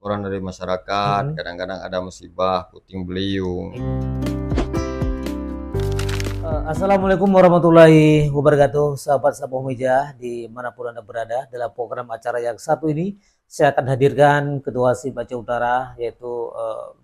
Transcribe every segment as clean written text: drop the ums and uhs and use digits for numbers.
laporan dari masyarakat, kadang-kadang ada musibah, puting beliung. Assalamualaikum warahmatullahi wabarakatuh, sahabat-sahabat Muhammadiyah dimanapun Anda berada. Dalam program acara yang satu ini, saya akan hadirkan Ketua SIP Aceh Utara, yaitu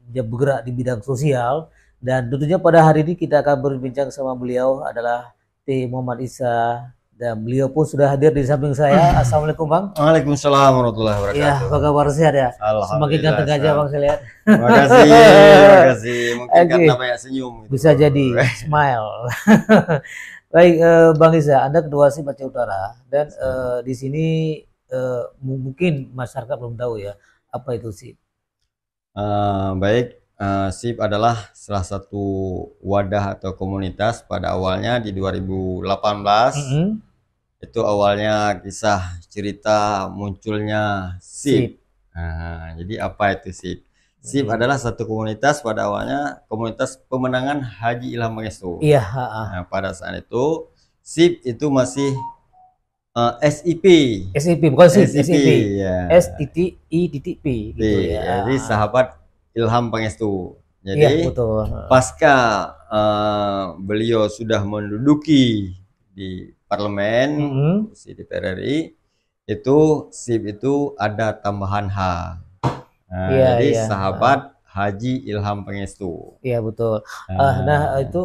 yang bergerak di bidang sosial. Dan tentunya pada hari ini kita akan berbincang sama beliau adalah T. Muhammad Isa. Dan beliau pun sudah hadir di samping saya. Assalamualaikum Bang. Waalaikumsalam warahmatullahi wabarakatuh. Ya, apa kabar, sehat ya? Semakin ganteng aja Bang, saya lihat. Terima kasih. Mungkin karena banyak senyum. Gitu. Bisa jadi, smile. Baik, Bang Isa, Anda Ketua SIP Aceh Utara, dan di sini mungkin masyarakat belum tahu ya, apa itu SIP? Baik, SIP adalah salah satu wadah atau komunitas pada awalnya di 2018. Itu awalnya kisah cerita munculnya SIP. Nah, jadi apa itu SIP? SIP adalah satu komunitas pada awalnya komunitas pemenangan Haji Ilham Pangestu. Iya. Nah, pada saat itu SIP itu masih SIP. SIP bukan SIP. SIP. Ya. S.I.P. gitu ya. Jadi sahabat Ilham Pangestu. Jadi iya, betul. Pasca beliau sudah menduduki di parlemen, di DPR RI, itu SIP itu ada tambahan H. Nah, jadi sahabat Haji Ilham Pangestu. Iya, betul. Nah, itu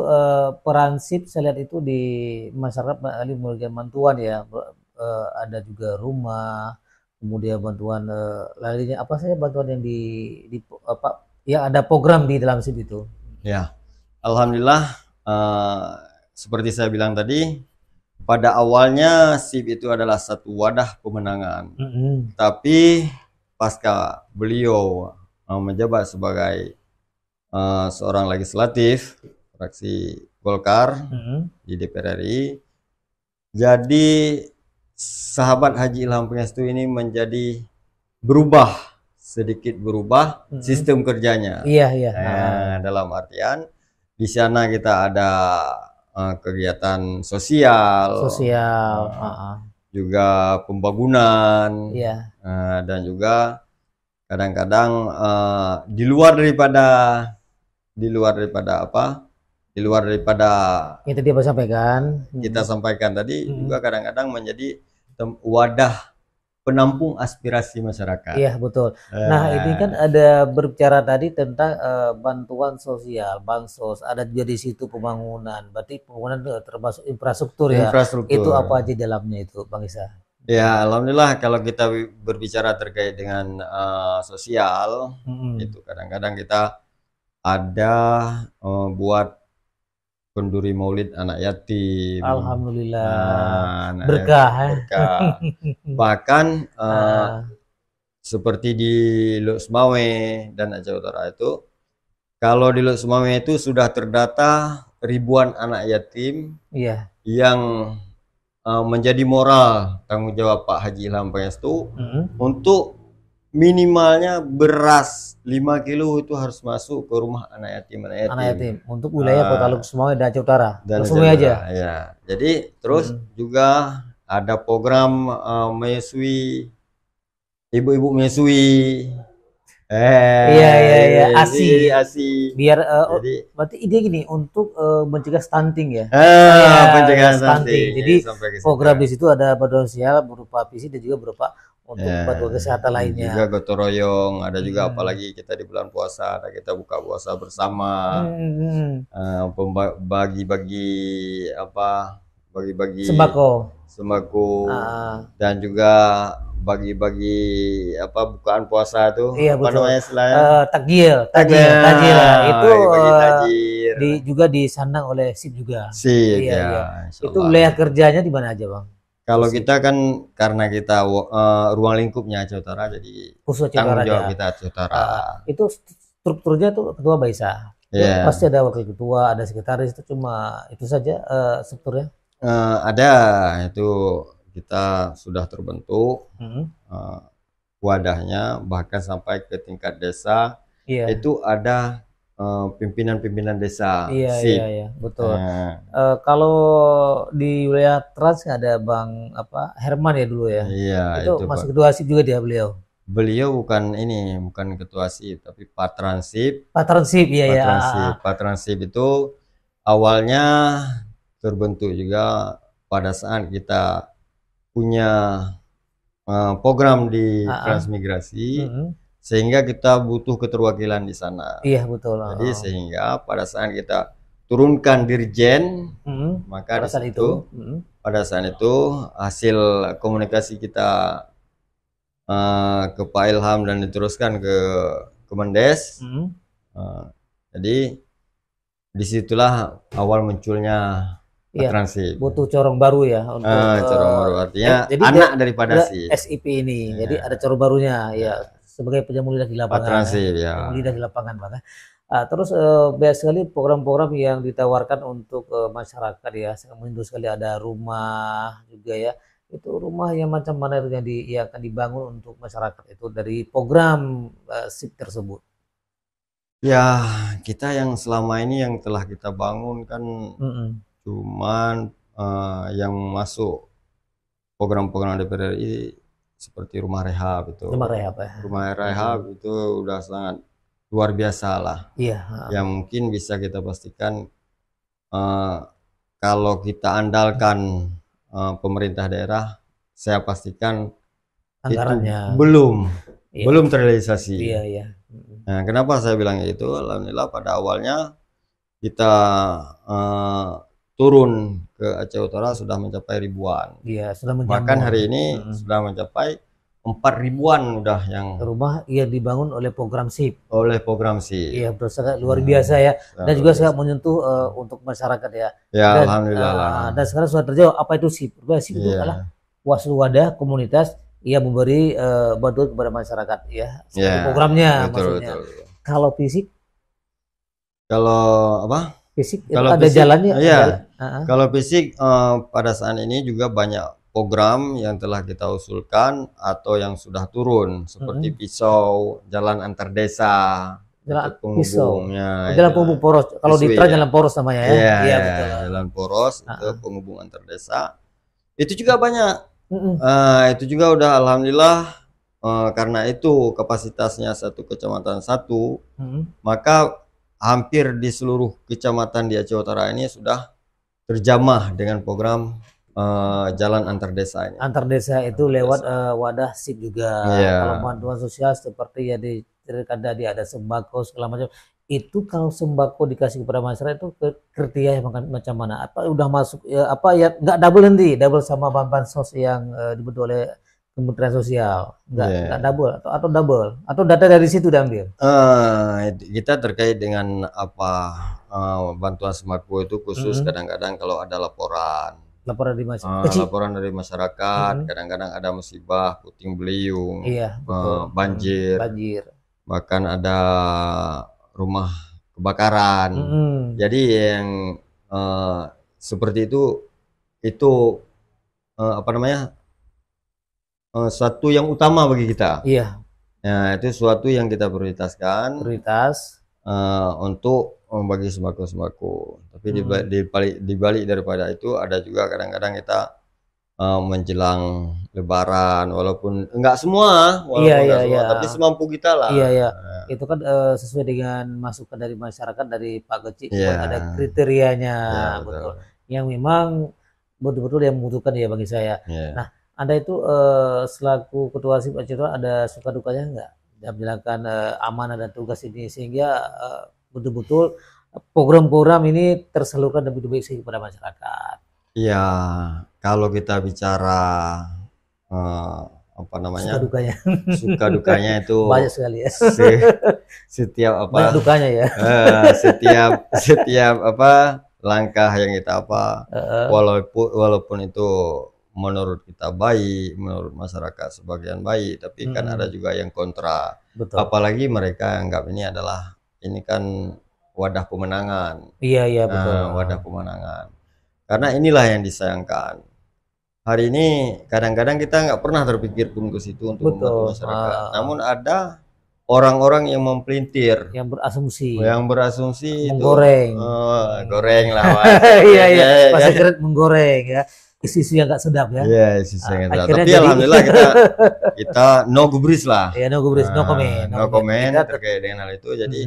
peran SIP saya lihat itu di masyarakat memberikan bantuan ya. Ada juga rumah, kemudian bantuan lainnya apa saja bantuan yang di apa ya, ada program di dalam SIP itu. Ya, alhamdulillah, seperti saya bilang tadi, pada awalnya SIP itu adalah satu wadah pemenangan. Tapi pasca beliau menjabat sebagai seorang legislatif fraksi Golkar di DPR RI, jadi sahabat Haji Ilham Pangestu ini menjadi sedikit berubah sistem kerjanya. Nah, dalam artian di sana kita ada kegiatan sosial, juga pembangunan, dan juga kadang-kadang di luar daripada itu dia sampaikan. Kita sampaikan tadi juga kadang-kadang menjadi wadah penampung aspirasi masyarakat. Iya, betul. Nah, ini kan ada berbicara tadi tentang bantuan sosial, bansos, ada juga di situ pembangunan. Berarti pembangunan termasuk infrastruktur ya. Itu apa aja dalamnya itu, Bang Isa? Ya, alhamdulillah kalau kita berbicara terkait dengan sosial, itu kadang-kadang kita ada buat penduri maulid anak yatim. Alhamdulillah. Berkah. Bahkan seperti di Lok Sumawe dan Aceh Utara itu, kalau di Lok Sumawe itu sudah terdata ribuan anak yatim yang menjadi moral tanggung jawab Pak Haji Ilham Pangestu untuk minimalnya beras 5 kilo itu harus masuk ke rumah anak yatim. Untuk wilayah Kota Lok Sumawe dan Aceh Utara. Dan Sumawe aja. Ya. Jadi terus juga ada program menyusui ibu-ibu menyusui. ASI. Biar berarti ide gini untuk mencegah stunting ya. Pencegahan stunting. Jadi program di situ ada bantuan sosial berupa visi dan juga berupa untuk bantuan kesehatan lainnya. Juga gotong royong, ada juga apalagi kita di bulan puasa, ada kita buka puasa bersama, bagi-bagi sembako, dan juga bagi-bagi bukaan puasa itu. Iya, apa betul. Namanya Takjil itu tajir. Juga disandang oleh SIP juga. SIP, Itu wilayah kerjanya di mana aja, Bang? Kalau kita kan karena kita ruang lingkupnya Aceh Utara, jadi tanggung jawab kita Aceh Utara. Itu strukturnya tuh Ketua Baisa. Pasti ada wakil ketua, ada sekretaris, itu cuma itu saja strukturnya. Ada, itu kita sudah terbentuk wadahnya, bahkan sampai ke tingkat desa. Itu ada pimpinan-pimpinan desa. Iya, betul. Kalau di wilayah Trans ada Bang Herman ya dulu ya. Iya, itu masuk ketua SIP juga dia beliau. Beliau bukan ini, bukan ketua SIP, tapi Patransip. Patransip, iya ya. Patransip itu awalnya terbentuk juga pada saat kita punya program di transmigrasi, sehingga kita butuh keterwakilan di sana. Iya betul. Jadi sehingga pada saat kita turunkan dirjen, maka pada saat itu hasil komunikasi kita ke Pak Ilham dan diteruskan ke Kemendes. Jadi disitulah awal munculnya Patransip. Butuh corong baru ya untuk corong baru, artinya jadi anak daripada SIP ini. Jadi ada corong barunya ya sebagai penjamu lidah di lapangan. Patransip ya. Lidah di lapangan Pak. Terus banyak sekali program-program yang ditawarkan untuk masyarakat ya. Saya merindu sekali ada rumah juga ya. Itu rumah yang macam mana yang akan dibangun untuk masyarakat itu dari program SIP tersebut? Ya, kita yang selama ini yang telah kita bangun kan cuman yang masuk program-program DPR RI seperti rumah rehab itu. Rumah rehab ya. Rumah rehab itu udah sangat luar biasa lah. Iya. Yang mungkin bisa kita pastikan kalau kita andalkan pemerintah daerah, saya pastikan anggarannya itu belum terrealisasi. Iya. Nah, kenapa saya bilang itu? Alhamdulillah pada awalnya kita turun ke Aceh Utara sudah mencapai ribuan. Iya, sudah mencapai. Bahkan hari ini sudah mencapai 4.000-an udah yang rumah yang dibangun oleh program SIP. Iya, betul sangat luar biasa ya. Dan juga sangat menyentuh untuk masyarakat ya. Ya, alhamdulillah. Dan sekarang sudah terjawab apa itu SIP. SIP itu adalah wadah komunitas yang memberi bantuan kepada masyarakat ya. Seperti programnya maksudnya. Betul. Kalau fisik? Kalau apa? Fisik kalau ada fisik, jalannya. Iya. Kalau fisik pada saat ini juga banyak program yang telah kita usulkan atau yang sudah turun seperti pisau, jalan antar desa, jalan penghubungnya, jalan penghubung poros. Kalau di Trans jalan poros namanya ya. Iya, betul. Jalan poros itu penghubung antar desa. Itu juga banyak. Itu juga udah alhamdulillah karena itu kapasitasnya satu kecamatan satu, maka hampir di seluruh kecamatan di Aceh Utara ini sudah terjamah dengan program jalan antar desa ini. Antar desa itu lewat wadah SIP juga. Kalau bantuan sosial seperti ya diceritakan tadi ada sembako segala macam. Itu kalau sembako dikasih kepada masyarakat itu kriteria macam mana? Apa udah masuk apa ya nggak double sama bansos yang dibentuk oleh Kementerian Sosial? Nggak double atau double atau data dari situ diambil? Kita terkait dengan apa bantuan sembako itu khusus kadang-kadang kalau ada laporan dari masyarakat, kadang-kadang ada musibah, puting beliung, banjir, bahkan ada rumah kebakaran. Jadi yang seperti itu apa namanya suatu yang utama bagi kita. Nah, itu suatu yang kita prioritaskan. Untuk membagi sembako-sembako. Tapi di balik daripada itu ada juga kadang-kadang kita menjelang Lebaran, walaupun enggak semua, tapi semampu kita lah. Itu kan sesuai dengan masukan dari masyarakat, dari Pak Kecik, ada kriterianya, betul. Yang memang betul-betul yang membutuhkan ya bagi saya. Nah, Anda itu selaku Ketua SIP Aceh Utara ada suka dukanya enggak dalam menjalankan amanah dan tugas ini sehingga betul-betul program-program ini tersalurkan lebih baik kepada masyarakat? Iya, kalau kita bicara apa namanya suka dukanya itu banyak sekali ya. Setiap apa banyak dukanya ya. Setiap apa langkah yang kita walaupun itu menurut kita baik, menurut masyarakat sebagian baik, tapi kan ada juga yang kontra. Betul. Apalagi mereka anggap ini kan wadah pemenangan. Iya betul. Wadah pemenangan. Karena inilah yang disayangkan. Hari ini kadang-kadang kita nggak pernah terpikir pun ke situ untuk membantu masyarakat. Namun ada orang-orang yang mempelintir, yang berasumsi menggoreng. Goreng lah. Iya. Bahasa keren menggoreng ya. isu-isu yang gak sedap ya. Iya, isu yang sedap. Tapi alhamdulillah kita no gubris lah. Ya, no gubris, no comment. No comment terkait dengan hal itu. Jadi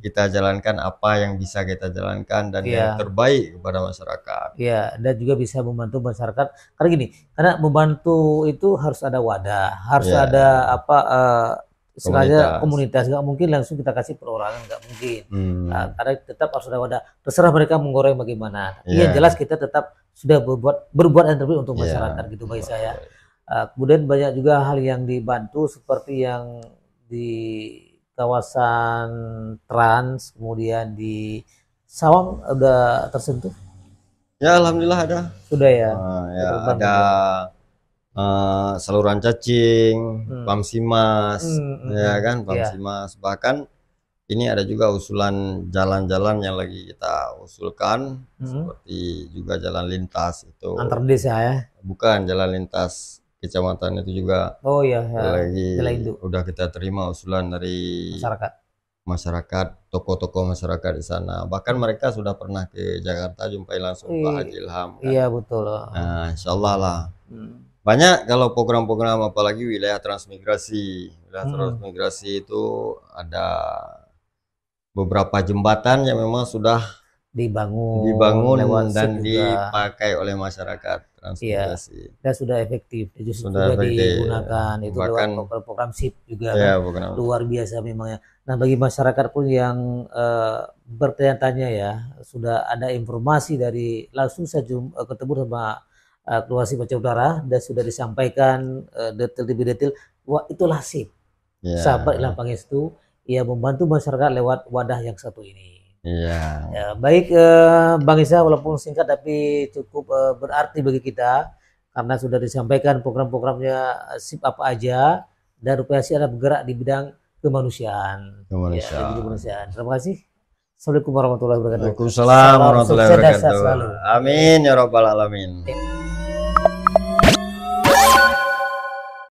kita jalankan apa yang bisa kita jalankan dan yang terbaik kepada masyarakat. Iya, dan juga bisa membantu masyarakat. Karena gini, karena membantu itu harus ada wadah, harus ada apa sengaja komunitas, nggak mungkin langsung kita kasih perorangan, nggak mungkin. Karena tetap harus ada wadah. Terserah mereka menggoreng bagaimana. Tapi yang jelas kita tetap sudah berbuat yang terbaik untuk masyarakat gitu bagi saya. Kemudian banyak juga hal yang dibantu seperti yang di kawasan Trans, kemudian di Sawang udah tersentuh. Ya alhamdulillah ada. Sudah ya. Ya ada. Saluran cacing, Pamsimas, ya kan, Pamsimas. Bahkan ini ada juga usulan jalan-jalan yang lagi kita usulkan, seperti juga jalan lintas itu. Antar desa ya? Bukan, jalan lintas kecamatan itu juga. Oh iya. Lagi udah kita terima usulan dari masyarakat, tokoh-tokoh masyarakat di sana. Bahkan mereka sudah pernah ke Jakarta jumpai langsung Pak Haji Ilham. Kan? Iya betul. Nah, insyaallah lah. Banyak kalau program-program apalagi wilayah transmigrasi. Wilayah transmigrasi itu ada beberapa jembatan yang memang sudah dibangun dan dipakai oleh masyarakat transmigrasi. Dan sudah efektif, sudah digunakan itu bahkan program SIP juga luar biasa memang ya. Nah bagi masyarakat pun yang bertanya-tanya ya, sudah ada informasi dari langsung saya ketemu sama Keluarsi Baca Utara dan sudah disampaikan lebih detail. Wah itulah SIP. Sahabat Ilham Pangestu ia membantu masyarakat lewat wadah yang satu ini. Ya, baik Bang Isa, walaupun singkat tapi cukup berarti bagi kita karena sudah disampaikan program-programnya SIP apa aja dan Rupiahsi ada bergerak di bidang kemanusiaan. Terima kasih. Assalamualaikum warahmatullahi wabarakatuh. Waalaikumsalam warahmatullahi wabarakatuh. Amin ya rabbal alamin.